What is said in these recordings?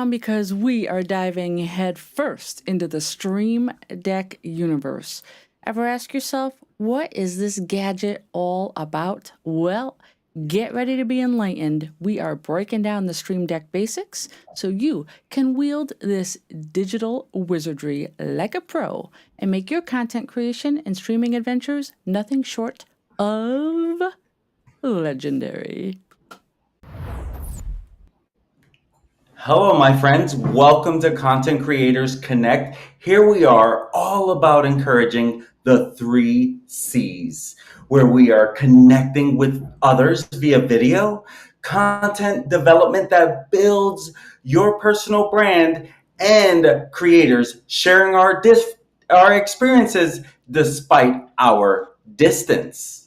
down because we are diving headfirst into the Stream Deck universe. Ever ask yourself, what is this gadget all about? Well, get ready to be enlightened. We are breaking down the Stream Deck basics so you can wield this digital wizardry like a pro and make your content creation and streaming adventures nothing short of legendary. Hello, my friends. Welcome to Content Creators Connect. Here we are, all about encouraging the 3Cs, where we are connecting with others via video, content development that builds your personal brand, and creators sharing our experiences despite our distance.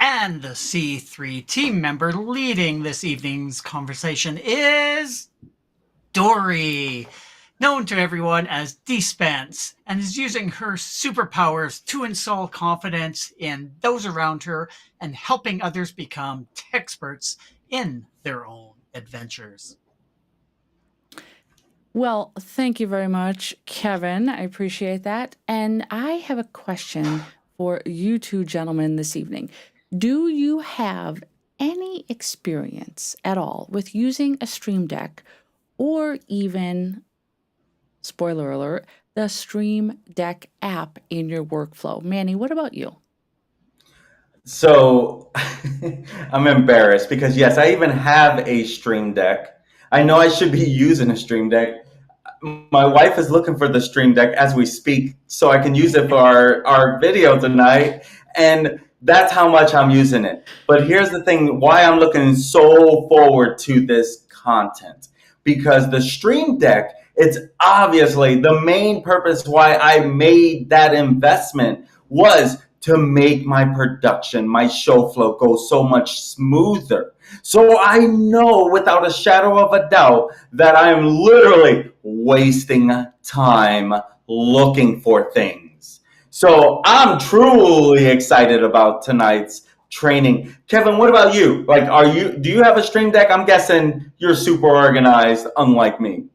And the C3 team member leading this evening's conversation is Dori, known to everyone as DSpence, and is using her superpowers to install confidence in those around her and helping others become experts in their own adventures. Well, thank you very much, Kevin. I appreciate that. And I have a question for you two gentlemen this evening. Do you have any experience at all with using a Stream Deck or even, spoiler alert, the Stream Deck app in your workflow? Manny, what about you? So I'm embarrassed because yes, I even have a Stream Deck. I know I should be using a Stream Deck. My wife is looking for the Stream Deck as we speak so I can use it for our video tonight. And that's how much I'm using it. But here's the thing, why I'm looking so forward to this content. Because the Stream Deck, it's obviously the main purpose why I made that investment was to make my production, my show flow go so much smoother. So I know without a shadow of a doubt that I'm literally wasting time looking for things. So I'm truly excited about tonight's training. Kevin, what about you? Do you have a Stream Deck? I'm guessing you're super organized, unlike me.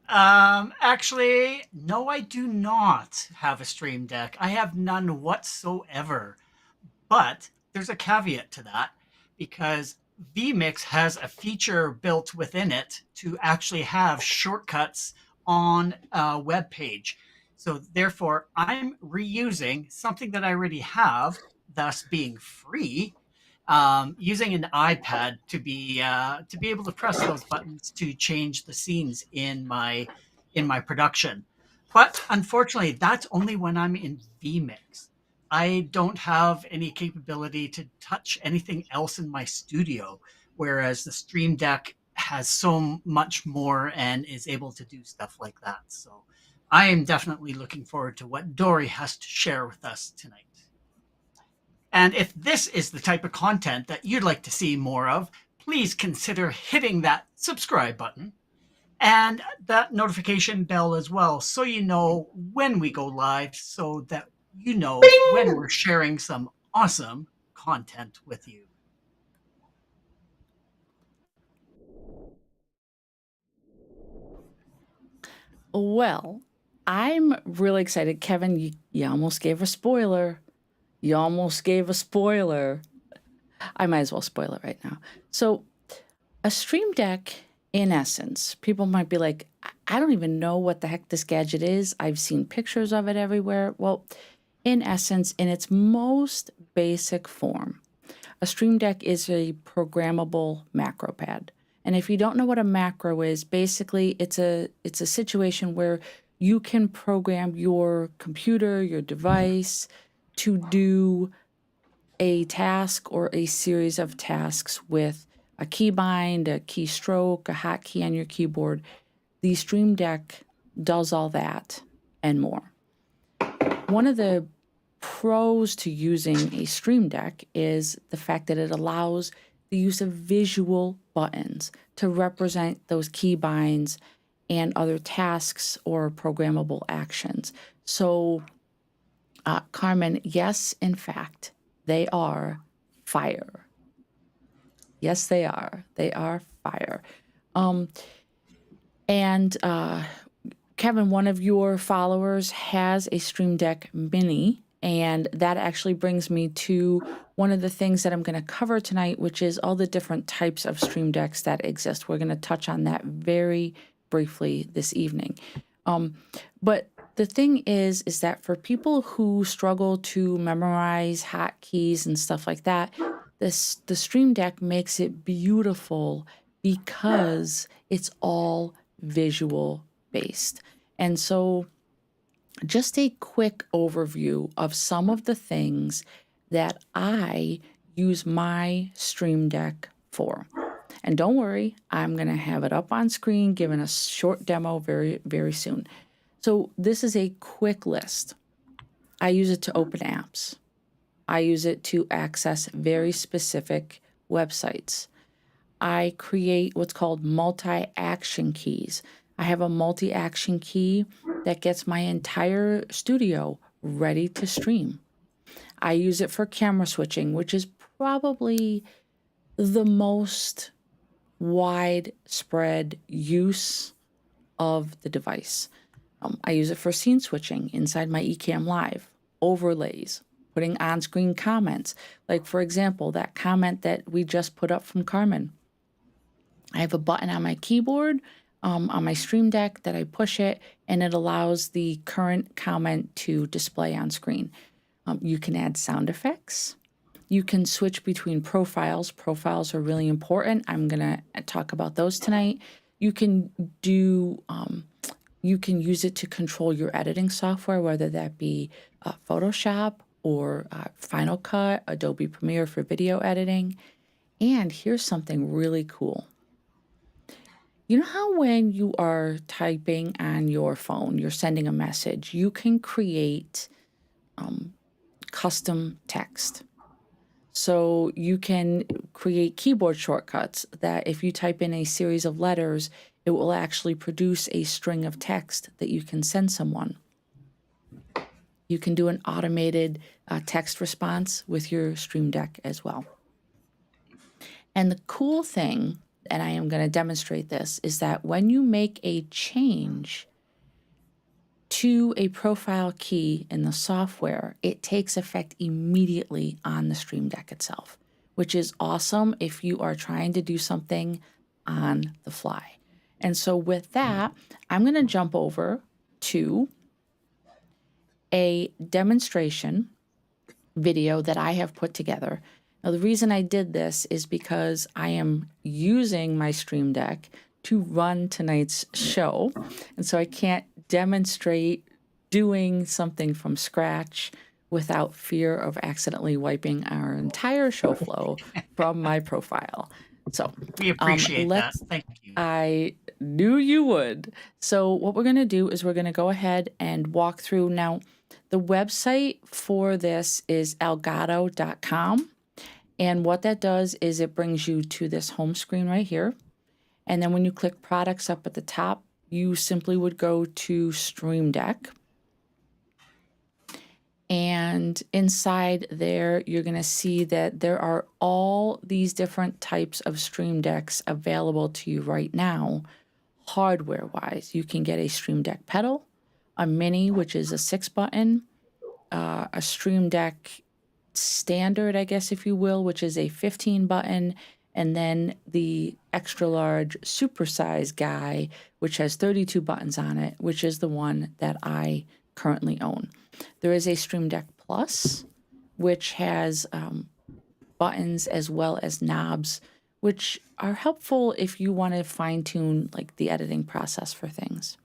Actually, no, I do not have a Stream Deck. I have none whatsoever. But there's a caveat to that because vMix has a feature built within it to actually have shortcuts on a web page. So therefore, I'm reusing something that I already have, thus being free, using an iPad to be able to press those buttons to change the scenes in my production. But unfortunately, that's only when I'm in vMix. I don't have any capability to touch anything else in my studio, whereas the Stream Deck has so much more and is able to do stuff like that. So I am definitely looking forward to what Dori has to share with us tonight. And if this is the type of content that you'd like to see more of, please consider hitting that subscribe button and that notification bell as well, so you know when we go live, so that you know when we're sharing some awesome content with you. Well, I'm really excited. Kevin, you almost gave a spoiler. You almost gave a spoiler. I might as well spoil it right now. So, a Stream Deck, in essence, people might be like, I don't even know what the heck this gadget is. I've seen pictures of it everywhere. Well, in essence, in its most basic form, a Stream Deck is a programmable macro pad. And if you don't know what a macro is, basically it's a situation where you can program your computer, your device to do a task or a series of tasks with a keybind, a keystroke, a hotkey on your keyboard. The Stream Deck does all that and more. One of the pros to using a Stream Deck is the fact that it allows the use of visual buttons to represent those keybinds and other tasks or programmable actions. So, Carmen, yes, in fact, they are fire. Yes, they are. They are fire. And Kevin, one of your followers has a Stream Deck Mini, and that actually brings me to one of the things that I'm going to cover tonight, which is all the different types of Stream Decks that exist. We're going to touch on that very briefly this evening. But the thing is that for people who struggle to memorize hotkeys and stuff like that, the Stream Deck makes it beautiful because it's all visual based. And so just a quick overview of some of the things that I use my Stream Deck for. And don't worry, I'm going to have it up on screen, giving a short demo very, very soon. So this is a quick list. I use it to open apps. I use it to access very specific websites. I create what's called multi-action keys. I have a multi-action key that gets my entire studio ready to stream. I use it for camera switching, which is probably the most widespread use of the device. I use it for scene switching inside my Ecamm Live, overlays, putting on-screen comments. Like, for example, that comment that we just put up from Carmen. I have a button on my keyboard, on my Stream Deck, that I push it, and it allows the current comment to display on screen. You can add sound effects. You can switch between profiles. Profiles are really important. I'm going to talk about those tonight. You can use it to control your editing software, whether that be Photoshop or Final Cut, Adobe Premiere for video editing. And here's something really cool. You know how when you are typing on your phone, you're sending a message, you can create custom text. So you can create keyboard shortcuts that if you type in a series of letters, it will actually produce a string of text that you can send someone. You can do an automated text response with your Stream Deck as well. And the cool thing, and I am going to demonstrate this, is that when you make a change to a profile key in the software, it takes effect immediately on the Stream Deck itself, which is awesome if you are trying to do something on the fly. And so with that, I'm going to jump over to a demonstration video that I have put together. Now, the reason I did this is because I am using my Stream Deck to run tonight's show. And so I can't demonstrate doing something from scratch without fear of accidentally wiping our entire show flow from my profile. So we appreciate that. Thank you. I knew you would. So what we're going to do is we're going to go ahead and walk through. Now, the website for this is elgato.com. And what that does is it brings you to this home screen right here. And then when you click products up at the top, you simply would go to Stream Deck. And inside there, you're going to see that there are all these different types of Stream Decks available to you right now, hardware-wise. You can get a Stream Deck Pedal, a Mini, which is a 6-button, a Stream Deck Standard, I guess, if you will, which is a 15-button, and then the extra large supersize guy, which has 32 buttons on it, which is the one that I currently own. There is a Stream Deck Plus, which has buttons as well as knobs, which are helpful if you want to fine-tune like the editing process for things.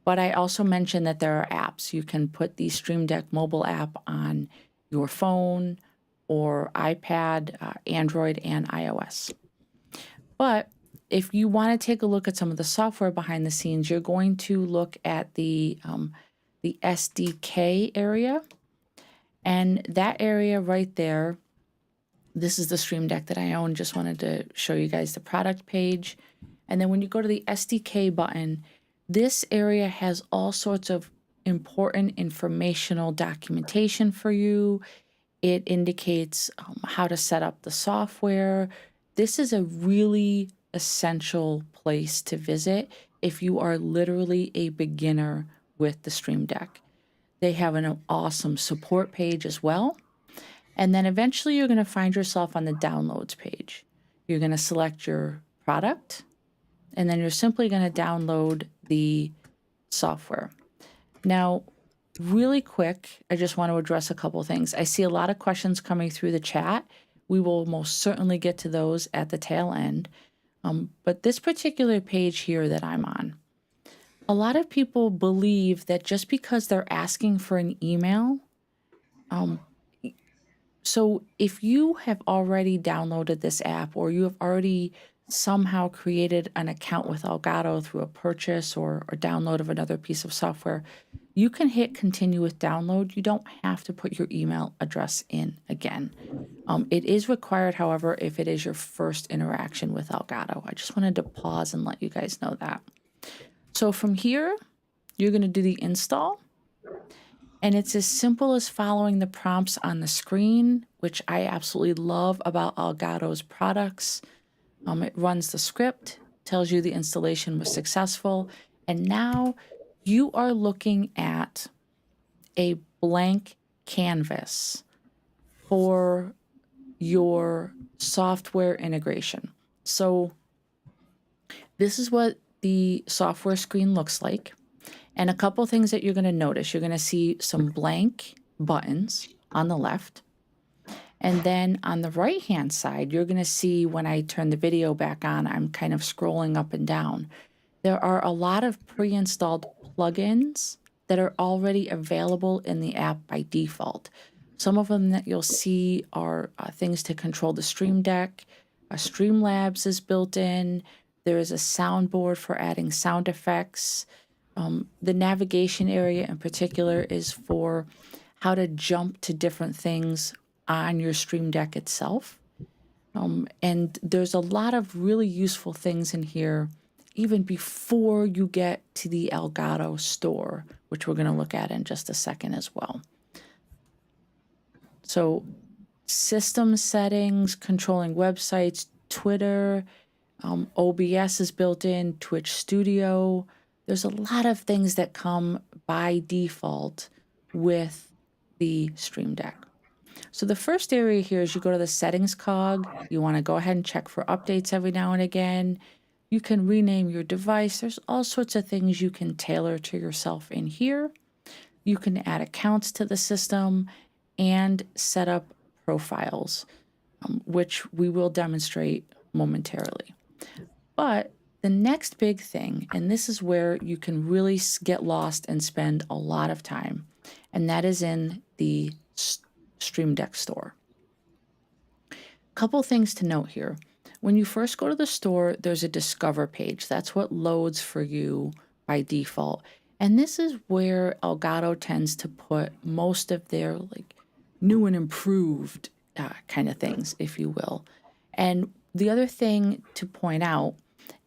But I also mentioned that there are apps. You can put the Stream Deck mobile app on your phone or iPad, Android, and iOS. But if you want to take a look at some of the software behind the scenes, you're going to look at the SDK area. And that area right there, this is the Stream Deck that I own. Just wanted to show you guys the product page. And then when you go to the SDK button, this area has all sorts of important informational documentation for you. It indicates how to set up the software. This is a really essential place to visit if you are literally a beginner with the Stream Deck. They have an awesome support page as well. And then eventually you're going to find yourself on the downloads page. You're going to select your product, and then you're simply going to download the software. Now, really quick, I just want to address a couple things. I see a lot of questions coming through the chat. We will most certainly get to those at the tail end. But this particular page here that I'm on, a lot of people believe that just because they're asking for an email, so if you have already downloaded this app, or you have already somehow created an account with Elgato through a purchase or download of another piece of software, you can hit continue with download. You don't have to put your email address in again. It is required, however, if it is your first interaction with Elgato. I just wanted to pause and let you guys know that. So from here, you're going to do the install. And it's as simple as following the prompts on the screen, which I absolutely love about Elgato's products. It runs the script, tells you the installation was successful, and now you are looking at a blank canvas for your software integration. So this is what the software screen looks like. And a couple things that you're going to notice. You're going to see some blank buttons on the left. And then on the right-hand side, you're going to see when I turn the video back on, I'm kind of scrolling up and down. There are a lot of pre-installed plugins that are already available in the app by default. Some of them that you'll see are things to control the Stream Deck. Streamlabs is built in. There is a soundboard for adding sound effects. The navigation area in particular is for how to jump to different things on your Stream Deck itself. And there's a lot of really useful things in here, even before you get to the Elgato store, which we're going to look at in just a second as well. So system settings, controlling websites, Twitter, OBS is built in, Twitch Studio. There's a lot of things that come by default with the Stream Deck. So the first area here is you go to the settings cog. You want to go ahead and check for updates every now and again. You can rename your device. There's all sorts of things you can tailor to yourself in here. You can add accounts to the system and set up profiles, which we will demonstrate momentarily. But the next big thing, and this is where you can really get lost and spend a lot of time, and that is in the Stream Deck store. Couple things to note here. When you first go to the store, there's a Discover page. That's what loads for you by default. And this is where Elgato tends to put most of their new and improved kind of things, if you will. And the other thing to point out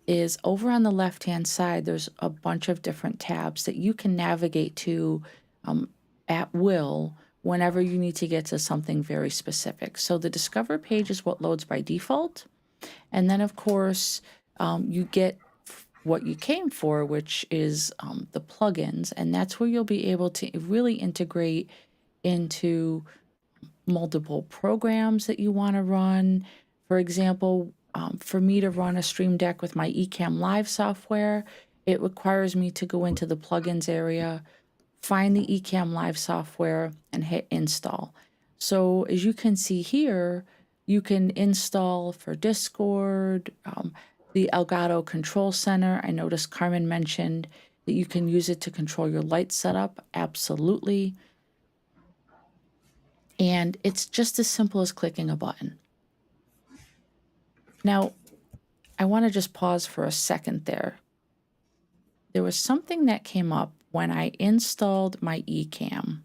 is over on the left-hand side, there's a bunch of different tabs that you can navigate to at will whenever you need to get to something very specific. So the Discover page is what loads by default. And then, of course, you get what you came for, which is the plugins. And that's where you'll be able to really integrate into multiple programs that you want to run. For example, for me to run a Stream Deck with my Ecamm Live software, it requires me to go into the plugins area, find the Ecamm Live software, and hit install. So as you can see here, you can install for Discord, the Elgato Control Center. I noticed Carmen mentioned that you can use it to control your light setup. Absolutely. And it's just as simple as clicking a button. Now, I want to just pause for a second there. There was something that came up when I installed my Ecamm.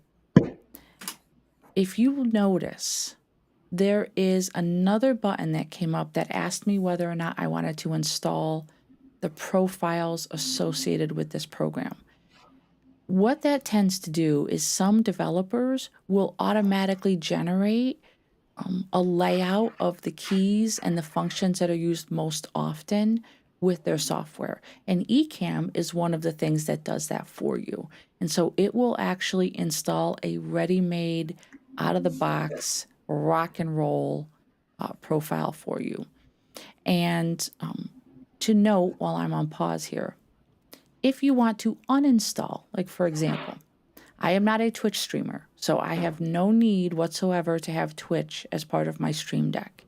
If you notice, there is another button that came up that asked me whether or not I wanted to install the profiles associated with this program. what that tends to do is some developers will automatically generate a layout of the keys and the functions that are used most often with their software. And Ecamm is one of the things that does that for you. And so it will actually install a ready-made, out-of-the-box, rock and roll profile for you. And to note while I'm on pause here, if you want to uninstall, like for example, I am not a Twitch streamer, so I have no need whatsoever to have Twitch as part of my Stream Deck.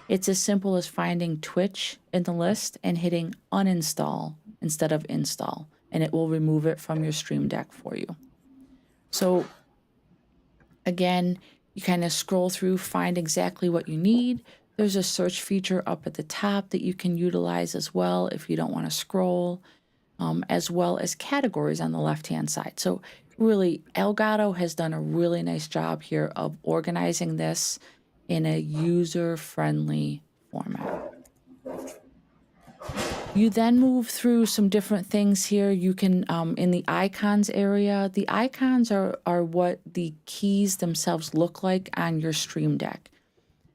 It's as simple as finding Twitch in the list and hitting uninstall instead of install, and it will remove it from your Stream Deck for you. So again, you kind of scroll through, find exactly what you need. There's a search feature up at the top that you can utilize as well if you don't want to scroll, as well as categories on the left-hand side. So really, Elgato has done a really nice job here of organizing this in a user-friendly format. You then move through some different things here. You can, in the icons area, the icons are what the keys themselves look like on your Stream Deck.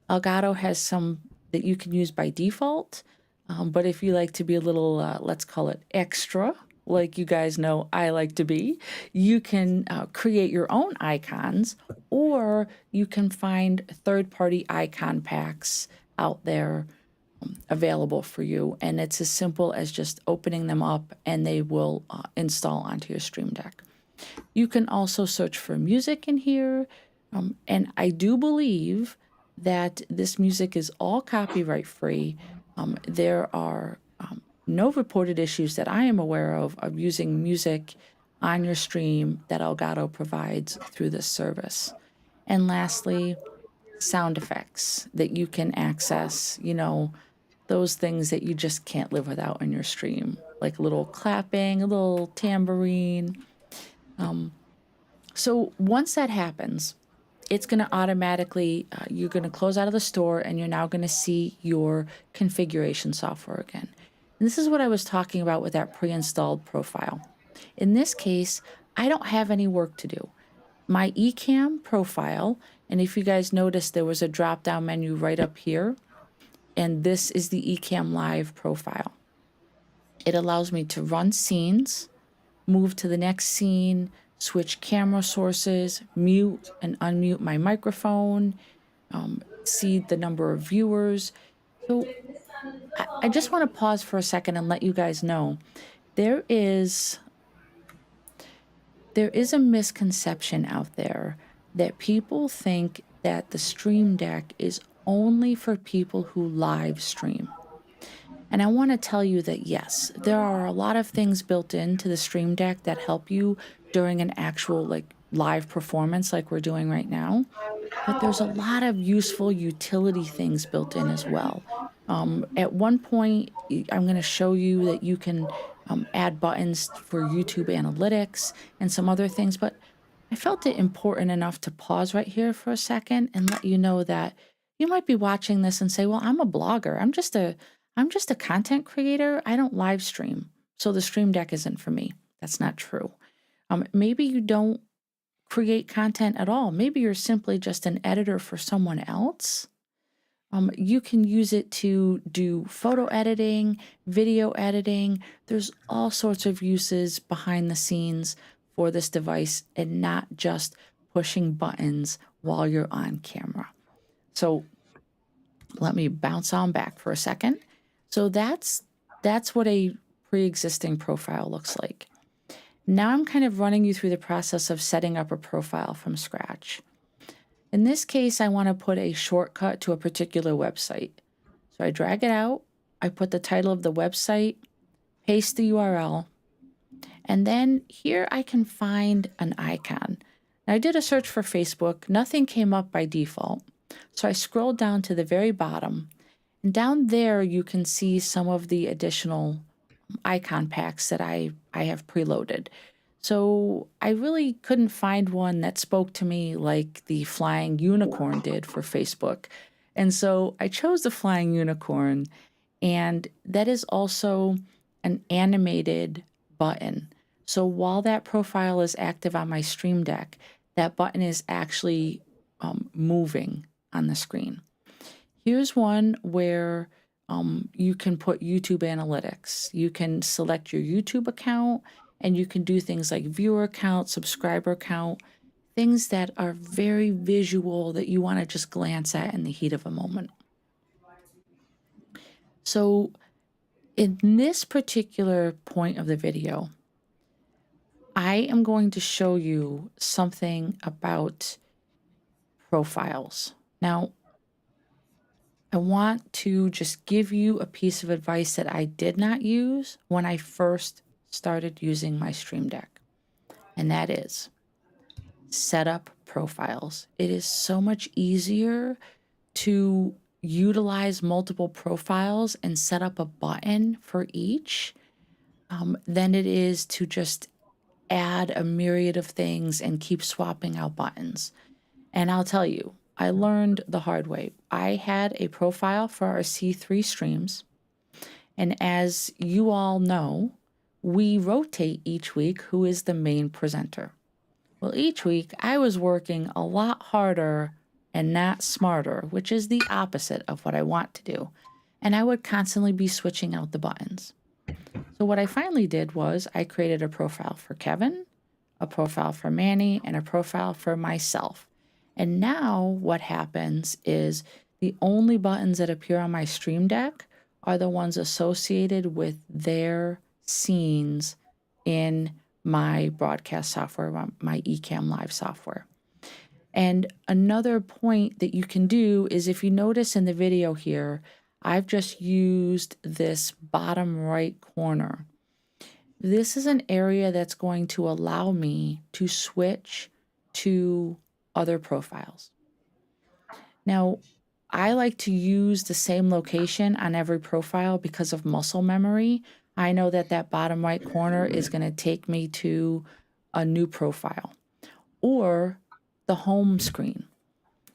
Elgato has some that you can use by default, but if you like to be a little, let's call it extra, like you guys know I like to be, you can create your own icons, or you can find third-party icon packs out there available for you. And it's as simple as just opening them up and they will install onto your Stream Deck. You can also search for music in here. And I do believe that this music is all copyright free. There are no reported issues that I am aware of using music on your stream that Elgato provides through this service. And lastly, sound effects that you can access, those things that you just can't live without in your stream, like a little clapping, a little tambourine. So once that happens, it's going to automatically, you're going to close out of the store and you're now going to see your configuration software again. And this is what I was talking about with that pre-installed profile. In this case, I don't have any work to do. My Ecamm profile, and if you guys noticed, there was a drop-down menu right up here, and this is the Ecamm Live profile. It allows me to run scenes, move to the next scene, switch camera sources, mute and unmute my microphone, see the number of viewers. So I just want to pause for a second and let you guys know there is a misconception out there that people think that the Stream Deck is only for people who live stream. And I want to tell you that yes, there are a lot of things built into the Stream Deck that help you during an actual live performance like we're doing right now. But there's a lot of useful utility things built in as well. At one point, I'm going to show you that you can add buttons for YouTube analytics and some other things, but I felt it important enough to pause right here for a second and let you know that you might be watching this and say, well, I'm a blogger. I'm just a content creator. I don't live stream. So the Stream Deck isn't for me. That's not true. Maybe you don't create content at all. Maybe you're simply just an editor for someone else. You can use it to do photo editing, video editing. There's all sorts of uses behind the scenes for this device and not just pushing buttons while you're on camera. So let me bounce on back for a second. So that's what a pre-existing profile looks like. Now I'm kind of running you through the process of setting up a profile from scratch. In this case, I want to put a shortcut to a particular website. So I drag it out, I put the title of the website, paste the URL, and then here I can find an icon. Now I did a search for Facebook, nothing came up by default. So I scrolled down to the very bottom, and down there you can see some of the additional icon packs that I have preloaded. So I really couldn't find one that spoke to me like the flying unicorn did for Facebook. And so I chose the flying unicorn, and that is also an animated button. So while that profile is active on my Stream Deck, that button is actually moving on the screen. Here's one where you can put YouTube analytics. You can select your YouTube account, and you can do things like viewer count, subscriber count, things that are very visual that you want to just glance at in the heat of a moment. So in this particular point of the video, I am going to show you something about profiles. Now, I want to just give you a piece of advice that I did not use when I first started using my Stream Deck, and that is set up profiles. It is so much easier to utilize multiple profiles and set up a button for each than it is to just add a myriad of things and keep swapping out buttons. And I'll tell you, I learned the hard way. I had a profile for our C3 streams, and as you all know, we rotate each week who is the main presenter. Well, each week I was working a lot harder and not smarter, which is the opposite of what I want to do. And I would constantly be switching out the buttons. So what I finally did was I created a profile for Kevin, a profile for Manny, and a profile for myself. And now what happens is the only buttons that appear on my Stream Deck are the ones associated with their scenes in my broadcast software, my Ecamm Live software. And another point that you can do is, if you notice in the video here, I've just used this bottom right corner. This is an area that's going to allow me to switch to other profiles. Now, I like to use the same location on every profile because of muscle memory. I know that that bottom right corner is going to take me to a new profile or the home screen.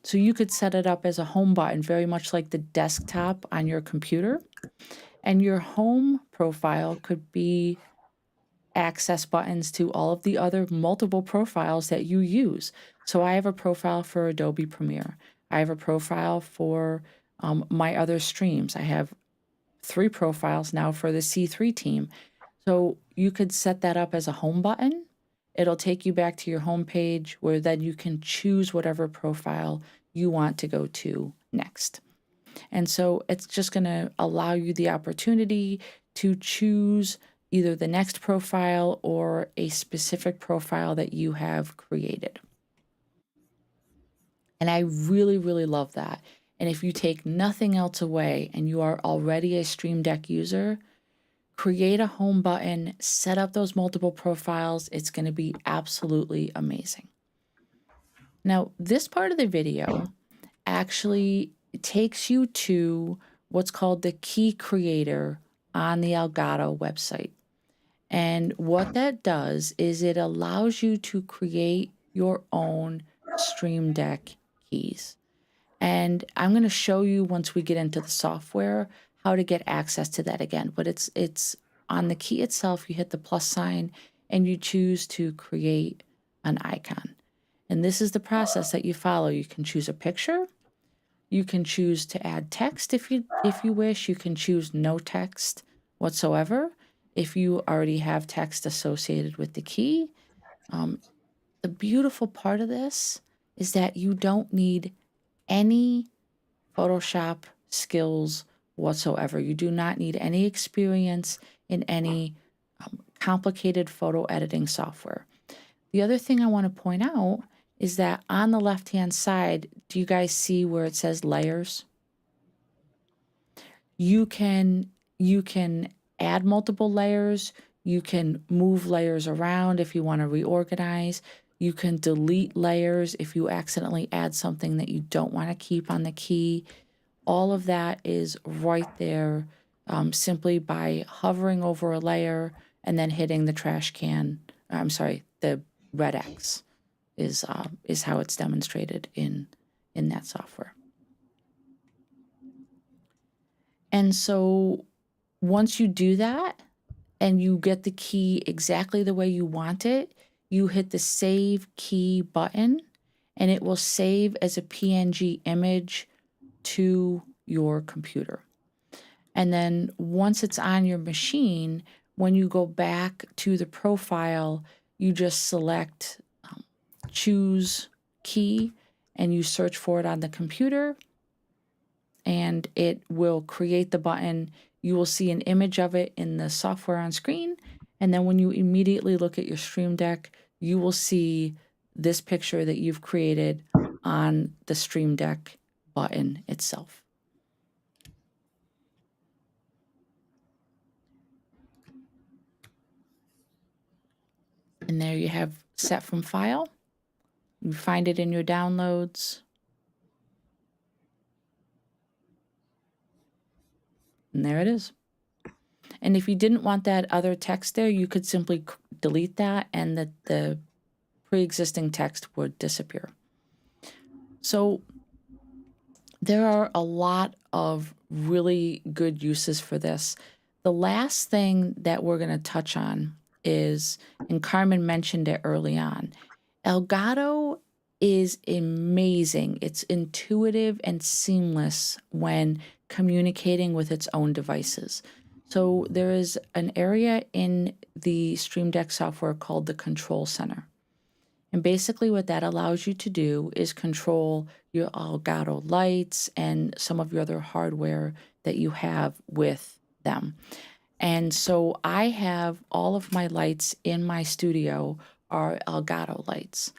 So you could set it up as a home button, very much like the desktop on your computer. And your home profile could be access buttons to all of the other multiple profiles that you use. So I have a profile for Adobe Premiere. I have a profile for my other streams. I have 3 profiles now for the C3 team. So you could set that up as a home button. It'll take you back to your home page, where then you can choose whatever profile you want to go to next. And so it's just going to allow you the opportunity to choose either the next profile or a specific profile that you have created. And I really, really love that. And if you take nothing else away and you are already a Stream Deck user, create a home button, set up those multiple profiles. It's going to be absolutely amazing. Now, this part of the video actually takes you to what's called the key creator on the Elgato website. And what that does is it allows you to create your own Stream Deck keys. And I'm going to show you, once we get into the software, how to get access to that again. But it's on the key itself. You hit the plus sign and you choose to create an icon. And this is the process that you follow. You can choose a picture. You can choose to add text if you wish. You can choose no text whatsoever if you already have text associated with the key. The beautiful part of this is that you don't need any Photoshop skills whatsoever. You do not need any experience in any complicated photo editing software. The other thing I want to point out is that on the left-hand side, do you guys see where it says layers? You can add multiple layers. You can move layers around if you want to reorganize. You can delete layers if you accidentally add something that you don't want to keep on the key. All of that is right there, simply by hovering over a layer and then hitting the trash can. The red X is how it's demonstrated in that software. And so once you do that, and you get the key exactly the way you want it, you hit the Save Key button, and it will save as a PNG image to your computer. And then once it's on your machine, when you go back to the profile, you just select Choose Key, and you search for it on the computer, and it will create the button. You will see an image of it in the software on screen, and then when you immediately look at your Stream Deck, you will see this picture that you've created on the Stream Deck button itself. And there you have Set from File. You find it in your downloads. And there it is. And if you didn't want that other text there, you could simply delete that, and the pre-existing text would disappear. So there are a lot of really good uses for this. The last thing that we're going to touch on is, and Carmen mentioned it early on, Elgato is amazing. It's intuitive and seamless when communicating with its own devices. So there is an area in the Stream Deck software called the Control Center. And basically what that allows you to do is control your Elgato lights and some of your other hardware that you have with them. And so I have all of my lights in my studio are Elgato lights.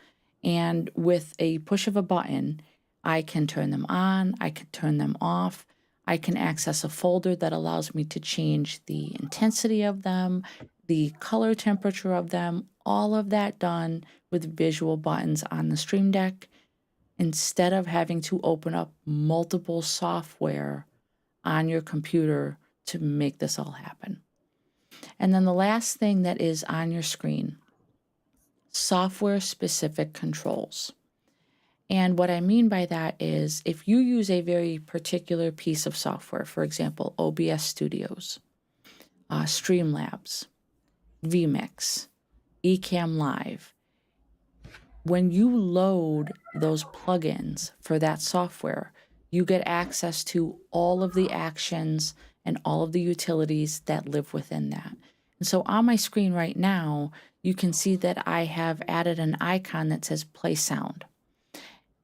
And with a push of a button, I can turn them on, I can turn them off, I can access a folder that allows me to change the intensity of them, the color temperature of them, all of that done with visual buttons on the Stream Deck, instead of having to open up multiple software on your computer to make this all happen. And then the last thing that is on your screen, software-specific controls. And what I mean by that is if you use a very particular piece of software, for example, OBS Studios, Streamlabs, vMix, Ecamm Live, when you load those plugins for that software, you get access to all of the actions and all of the utilities that live within that. And so on my screen right now, you can see that I have added an icon that says Play Sound.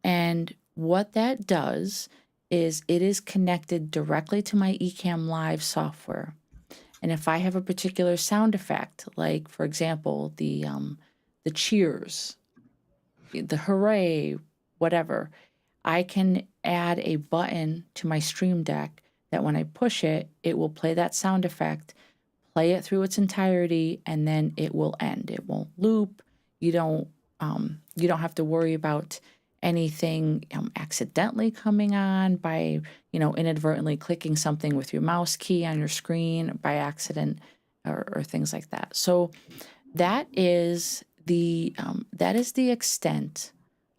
And what that does is it is connected directly to my Ecamm Live software. And if I have a particular sound effect, like for example, the cheers, the hooray, whatever, I can add a button to my Stream Deck that when I push it, it will play that sound effect, play it through its entirety, and then it will end. It won't loop. You don't have to worry about anything accidentally coming on by, inadvertently clicking something with your mouse key on your screen by accident or things like that. So that is the extent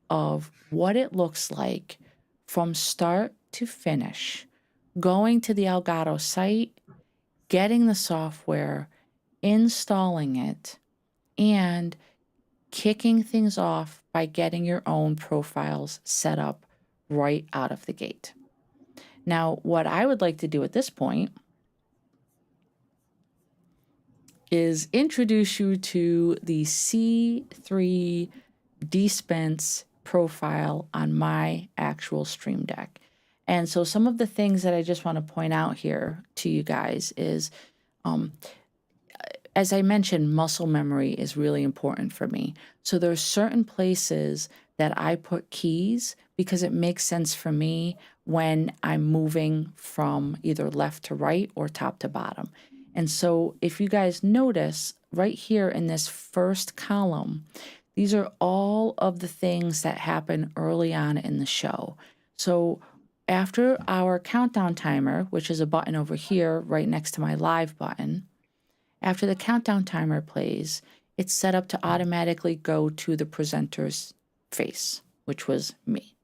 of what it looks like from start to finish, going to the Elgato site, getting the software, installing it, and kicking things off by getting your own profiles set up right out of the gate. Now, what I would like to do at this point is introduce you to the C3 DSpence profile on my actual Stream Deck. And so some of the things that I just want to point out here to you guys is, as I mentioned, muscle memory is really important for me. So there's certain places that I put keys because it makes sense for me when I'm moving from either left to right or top to bottom. And so if you guys notice right here in this first column, these are all of the things that happen early on in the show. So after our countdown timer, which is a button over here right next to my live button, after the countdown timer plays, it's set up to automatically go to the presenter's face, which was me.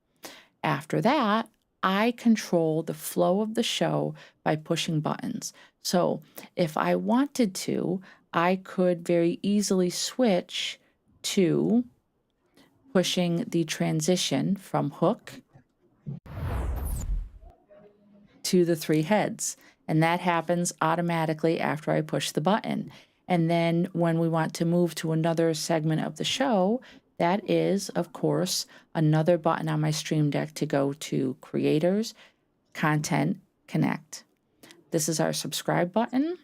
After that, I control the flow of the show by pushing buttons. So if I wanted to, I could very easily switch to pushing the transition from hook to the 3 heads. And that happens automatically after I push the button. And then when we want to move to another segment of the show, that is, of course, another button on my Stream Deck to go to Creators, Content, Connect. This is our subscribe button.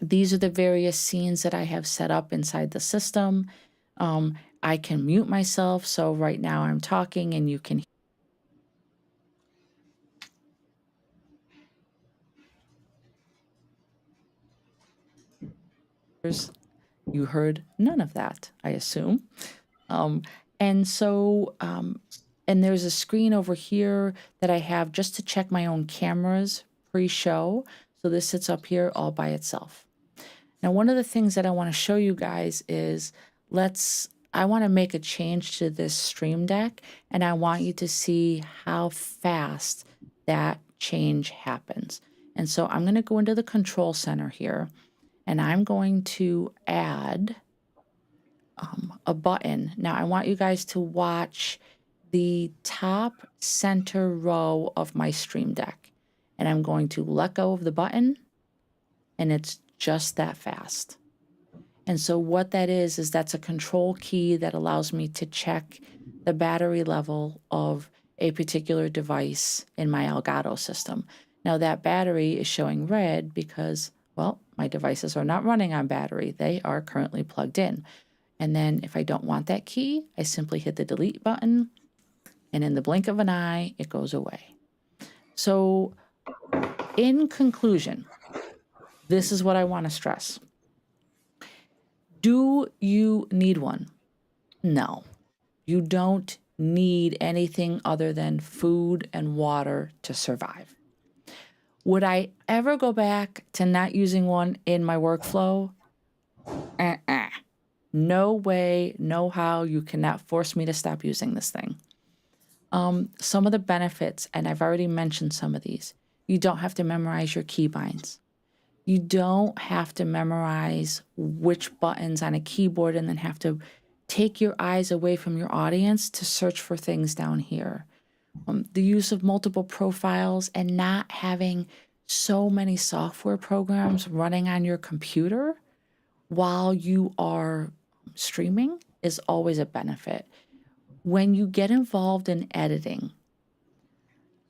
These are the various scenes that I have set up inside the system. I can mute myself, so right now I'm talking and you can hear. You heard none of that, I assume. And so, and there's a screen over here that I have just to check my own cameras pre-show. So this sits up here all by itself. Now, one of the things that I want to show you guys is I want to make a change to this Stream Deck, and I want you to see how fast that change happens. And so I'm going to go into the control center here, and I'm going to add a button. Now, I want you guys to watch the top center row of my Stream Deck, and I'm going to let go of the button, and it's just that fast. And so what that is that's a control key that allows me to check the battery level of a particular device in my Elgato system. Now that battery is showing red because, well, my devices are not running on battery. They are currently plugged in. And then if I don't want that key, I simply hit the delete button, and in the blink of an eye, it goes away. So in conclusion, this is what I want to stress. Do you need one? No, you don't need anything other than food and water to survive. Would I ever go back to not using one in my workflow? No way, no how. You cannot force me to stop using this thing. Some of the benefits, and I've already mentioned some of these. You don't have to memorize your keybinds. You don't have to memorize which buttons on a keyboard and then have to take your eyes away from your audience to search for things down here. The use of multiple profiles and not having so many software programs running on your computer while you are streaming is always a benefit. When you get involved in editing,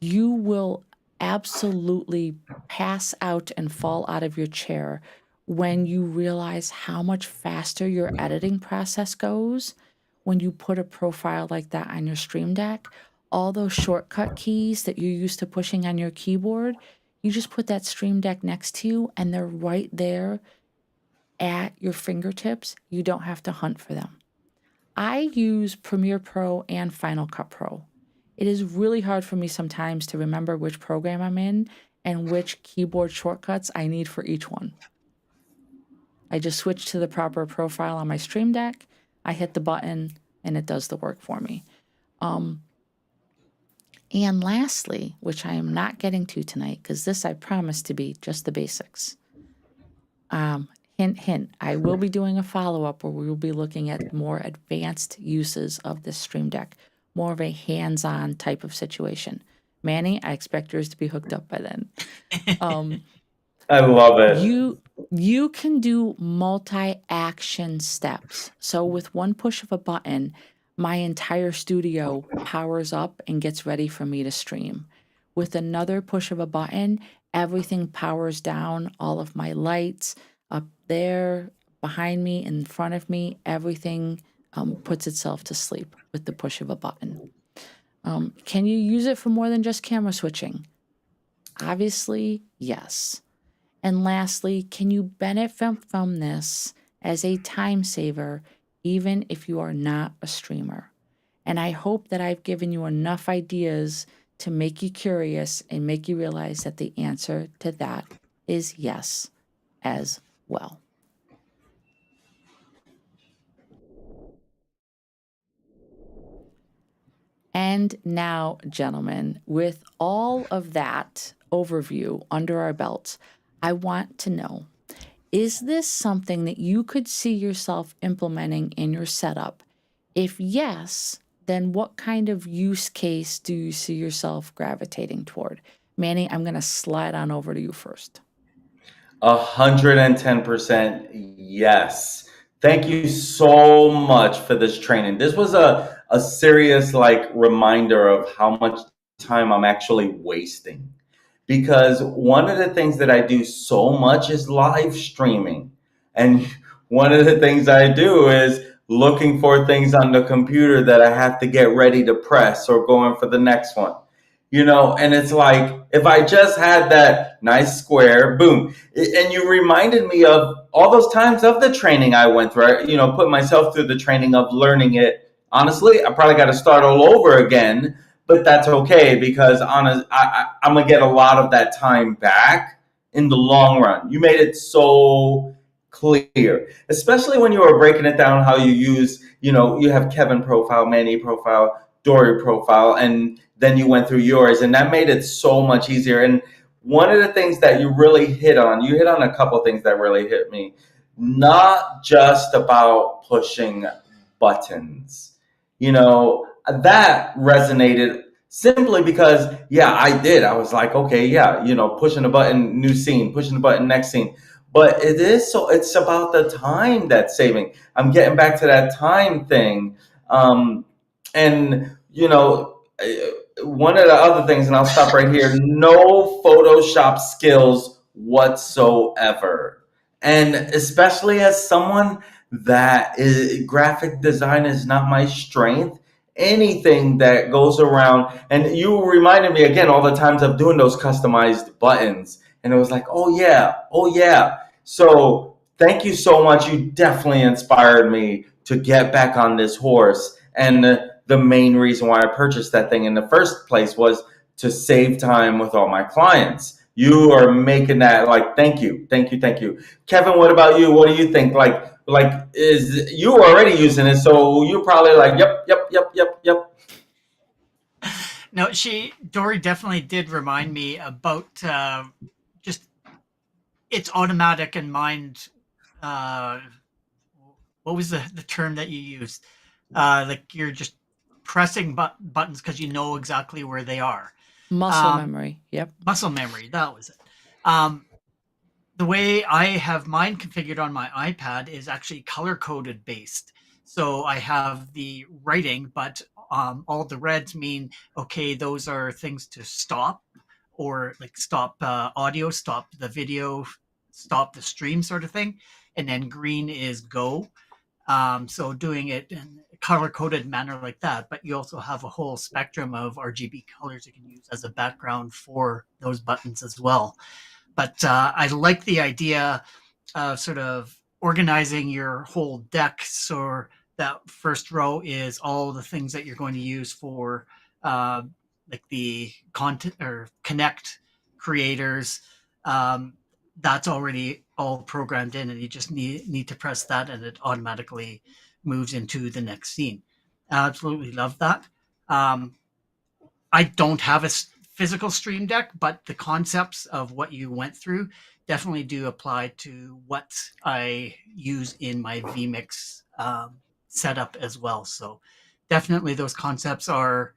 you will absolutely pass out and fall out of your chair when you realize how much faster your editing process goes when you put a profile like that on your Stream Deck. All those shortcut keys that you're used to pushing on your keyboard, you just put that Stream Deck next to you and they're right there at your fingertips. You don't have to hunt for them. I use Premiere Pro and Final Cut Pro. It is really hard for me sometimes to remember which program I'm in and which keyboard shortcuts I need for each one. I just switch to the proper profile on my Stream Deck, I hit the button, and it does the work for me. And lastly, which I am not getting to tonight, because this I promise to be just the basics. Hint, hint, I will be doing a follow-up where we will be looking at more advanced uses of this Stream Deck, more of a hands-on type of situation. Manny, I expect yours to be hooked up by then. I love it. You can do multi-action steps. So with one push of a button, my entire studio powers up and gets ready for me to stream. With another push of a button, everything powers down, all of my lights up there, behind me, in front of me, everything puts itself to sleep with the push of a button. Can you use it for more than just camera switching? Obviously, yes. And lastly, can you benefit from this as a time saver, even if you are not a streamer? And I hope that I've given you enough ideas to make you curious and make you realize that the answer to that is yes as well. And now, gentlemen, with all of that overview under our belts, I want to know, is this something that you could see yourself implementing in your setup? If yes, then what kind of use case do you see yourself gravitating toward? Manny, I'm going to slide on over to you first. 110% yes. Thank you so much for this training. This was a serious like reminder of how much time I'm actually wasting. Because one of the things that I do so much is live streaming. And one of the things I do is looking for things on the computer that I have to get ready to press or going for the next one. And it's like, if I just had that nice square, boom. And you reminded me of all those times of the training I went through. Put myself through the training of learning it. Honestly, I probably got to start all over again, but that's okay because I'm going to get a lot of that time back in the long run. You made it so clear, especially when you were breaking it down how you use, you have Kevin profile, Manny profile, Dori profile, and then you went through yours, and that made it so much easier. And one of the things that you hit on a couple of things that really hit me, not just about pushing buttons. That resonated simply because, yeah, I did. I was like, okay, yeah, pushing a button, new scene, pushing the button, next scene. But it's about the time that's saving. I'm getting back to that time thing. And one of the other things, and I'll stop right here, no Photoshop skills whatsoever. And especially as someone that graphic design is not my strength, anything that goes around, and you reminded me again all the times of doing those customized buttons. And it was like, oh yeah. So thank you so much. You definitely inspired me to get back on this horse. And the main reason why I purchased that thing in the first place was to save time with all my clients. You are making that like, thank you. Kevin, what about you? What do you think? Like is you already using it? So you're probably like, yep. No, Dory definitely did remind me about just it's automatic and mind. Uh, what was the term that you used? Like you're just pressing buttons because you know exactly where they are. Muscle memory. Yep. Muscle memory. That was it. The way I have mine configured on my iPad is actually color coded based. So I have the writing, but all the reds mean, okay, those are things to stop, or like stop audio, stop the video, stop the stream sort of thing. And then green is go. So doing it in a color coded manner like that, but you also have a whole spectrum of RGB colors you can use as a background for those buttons as well. But I like the idea of sort of organizing your whole deck. So that first row is all the things that you're going to use for like the content or connect creators. That's already all programmed in, and you just need to press that, and it automatically moves into the next scene. I absolutely love that. I don't have a physical Stream Deck, but the concepts of what you went through definitely do apply to what I use in my vMix setup as well. So definitely those concepts are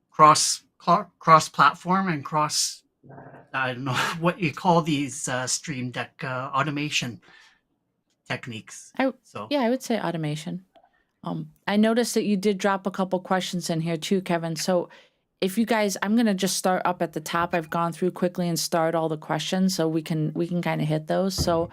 cross platform and cross, I don't know what you call these Stream Deck automation techniques. I So would say automation. I noticed that you did drop a couple questions in here too, Kevin. So if you guys, I'm gonna just start up at the top. I've gone through quickly and start all the questions so we can kind of hit those. So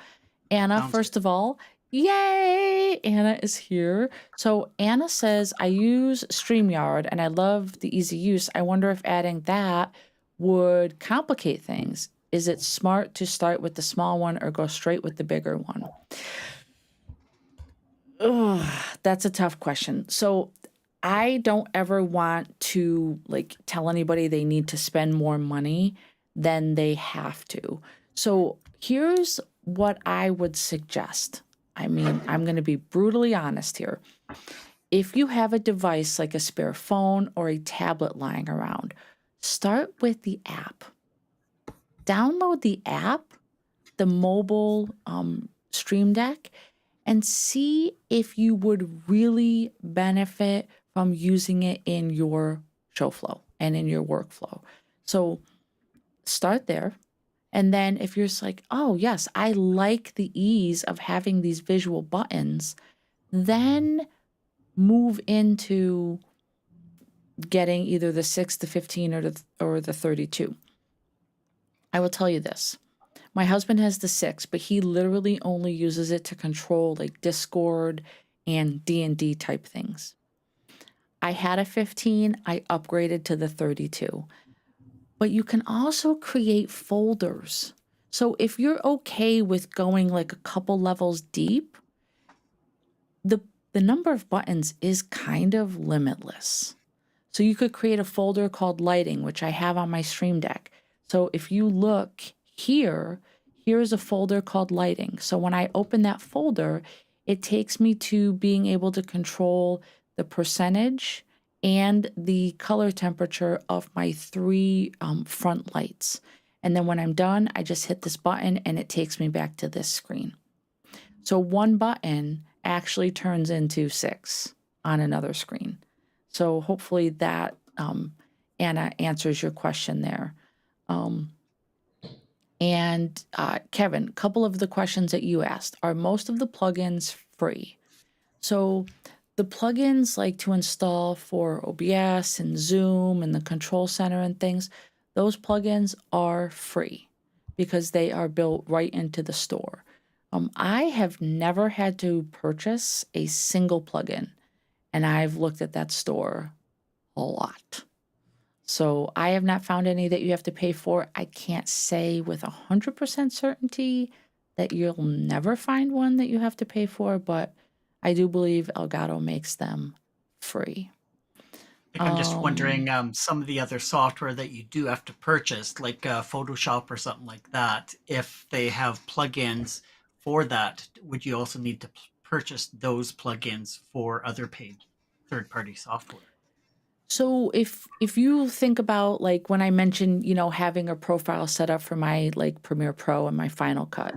Anna, Sounds first of all, yay! Anna is here. So Anna says, I use StreamYard and I love the easy use. I wonder if adding that would complicate things. Is it smart to start with the small one or go straight with the bigger one? Ugh, that's a tough question. So I don't ever want to like tell anybody they need to spend more money than they have to. So here's what I would suggest. I mean, I'm going to be brutally honest here. if you have a device like a spare phone or a tablet lying around, start with the app. Download the app, the mobile Stream Deck, and see if you would really benefit from using it in your show flow and in your workflow. So start there. And then if you're just like, oh, yes, I like the ease of having these visual buttons, then move into getting either the 6, the 15, or the 32. I will tell you this. My husband has the 6, but he literally only uses it to control like Discord and D&D type things. I had a 15, I upgraded to the 32. But you can also create folders. So if you're okay with going like a couple levels deep, the number of buttons is kind of limitless. So you could create a folder called lighting, which I have on my Stream Deck. So if you look here, here's a folder called lighting. So when I open that folder, it takes me to being able to control the percentage and the color temperature of my 3 front lights. And then when I'm done, I just hit this button and it takes me back to this screen. So one button actually turns into 6 on another screen. So hopefully that, Anna, answers your question there. Kevin, a couple of the questions that you asked, are most of the plugins free? So the plugins like to install for OBS and Zoom and the control center and things, those plugins are free because they are built right into the store. I have never had to purchase a single plugin, and I've looked at that store a lot. So I have not found any that you have to pay for. I can't say with 100% certainty that you'll never find one that you have to pay for, but I do believe Elgato makes them free. I'm just wondering, some of the other software that you do have to purchase, like Photoshop or something like that, if they have plugins for that, would you also need to purchase those plugins for other paid third-party software? So if you think about like when I mentioned, having a profile set up for my like Premiere Pro and my Final Cut,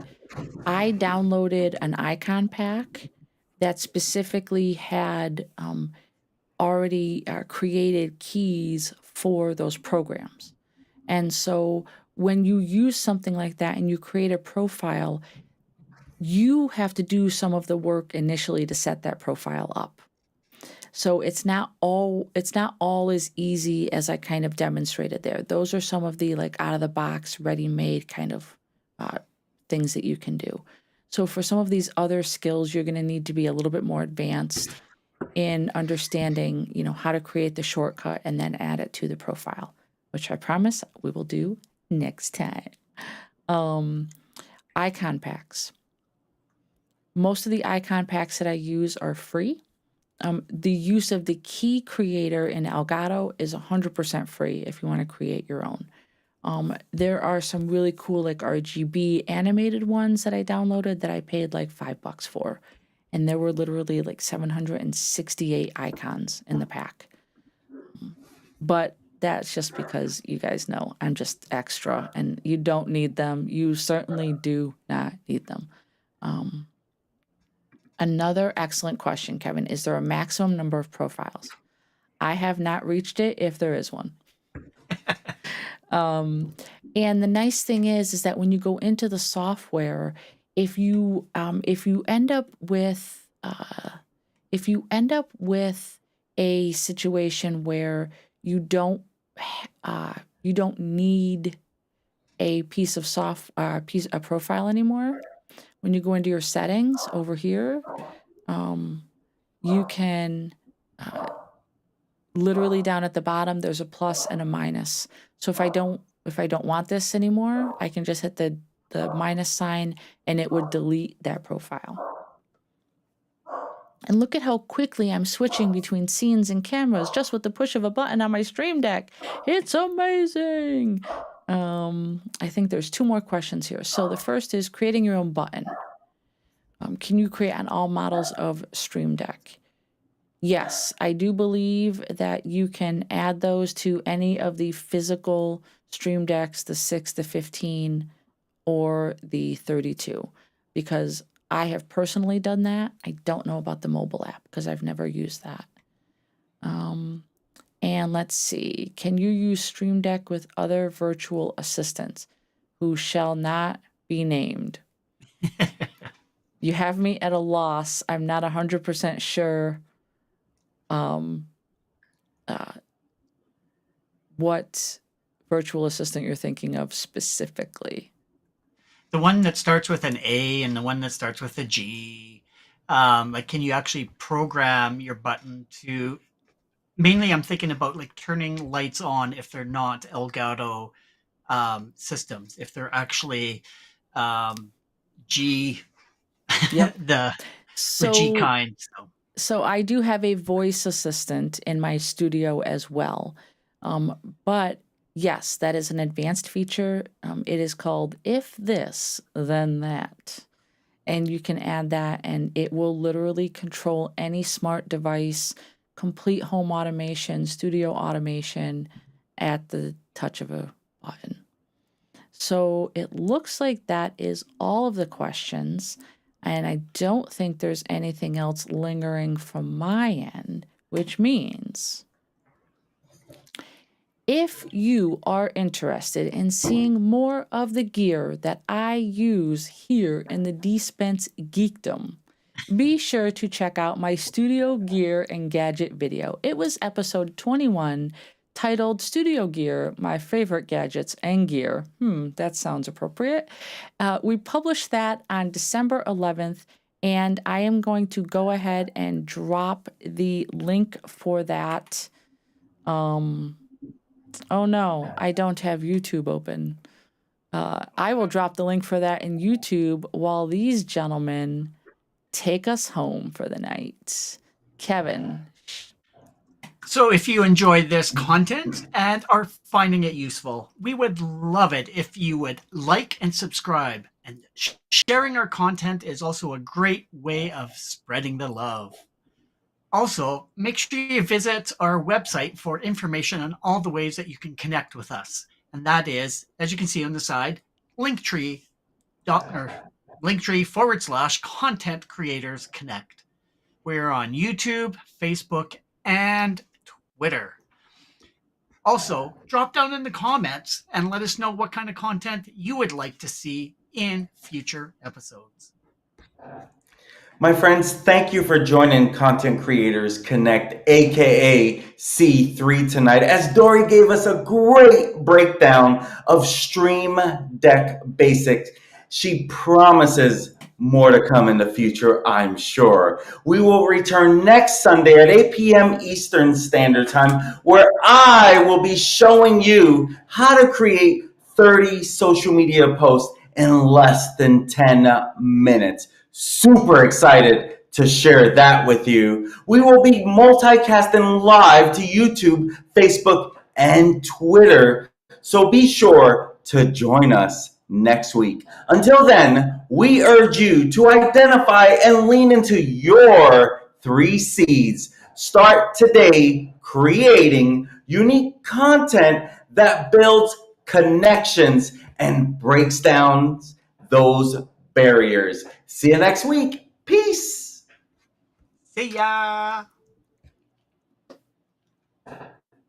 I downloaded an icon pack that specifically had already created keys for those programs. And so when you use something like that and you create a profile, you have to do some of the work initially to set that profile up. So it's not all as easy as I kind of demonstrated there. Those are some of the like out of the box, ready-made kind of things that you can do. So for some of these other skills, you're going to need to be a little bit more advanced in understanding, how to create the shortcut and then add it to the profile, which I promise we will do next time. Icon packs. Most of the icon packs that I use are free. The use of the key creator in Elgato is 100% free if you want to create your own. There are some really cool like RGB animated ones that I downloaded that I paid like $5 for. And there were literally like 768 icons in the pack. But that's just because you guys know I'm just extra and you don't need them. You certainly do not need them. Another excellent question, Kevin. Is there a maximum number of profiles? I have not reached it if there is one. And the nice thing is that when you go into the software, if you end up with a situation where you don't need a a profile anymore, when you go into your settings over here, you can literally down at the bottom, there's a plus and a minus. So if I don't want this anymore, I can just hit the minus sign and it would delete that profile. And look at how quickly I'm switching between scenes and cameras just with the push of a button on my Stream Deck. It's amazing. I think there's 2 more questions here. So the first is creating your own button. Can you create on all models of Stream Deck? yes, I do believe that you can add those to any of the physical Stream Decks, the 6, the 15, or the 32, because I have personally done that. I don't know about the mobile app because I've never used that. And let's see, can you use Stream Deck with other virtual assistants who shall not be named? You have me at a loss. I'm not 100% sure what virtual assistant you're thinking of specifically. The one that starts with an A and the one that starts with a G. Like, can you actually program your button to? Mainly, I'm thinking about like turning lights on if they're not Elgato systems. If they're actually G, Yep. the G kind. So I do have a voice assistant in my studio as well. But yes, that is an advanced feature. It is called If This, Then That. And you can add that, and it will literally control any smart device, complete home automation, studio automation at the touch of a button. So it looks like that is all of the questions. And I don't think there's anything else lingering from my end, which means if you are interested in seeing more of the gear that I use here in the DSpence geekdom, be sure to check out my studio gear and gadget video. It was episode 21, titled Studio Gear, My Favorite Gadgets and Gear. That sounds appropriate. We published that on December 11th, and I am going to go ahead and drop the link for that. Oh no, I don't have YouTube open. I will drop the link for that in YouTube while these gentlemen take us home for the night. Kevin. So if you enjoy this content and are finding it useful, we would love it if you would like and subscribe. And sharing our content is also a great way of spreading the love. Also, make sure you visit our website for information on all the ways that you can connect with us. And that is, as you can see on the side, linktree/content creators connect. We're on YouTube, Facebook, and Twitter. Also, drop down in the comments and let us know what kind of content you would like to see in future episodes. My friends, thank you for joining Content Creators Connect, aka C3 tonight, as Dori gave us a great breakdown of Stream Deck basics. She promises more to come in the future, I'm sure. We will return next Sunday at 8 p.m. Eastern Standard Time, where I will be showing you how to create 30 social media posts in less than 10 minutes. Super excited to share that with you. We will be multicasting live to YouTube, Facebook, and Twitter. So be sure to join us next week. Until then, we urge you to identify and lean into your 3 C's. Start today creating unique content that builds connections and breaks down those barriers. See you next week. Peace. See ya.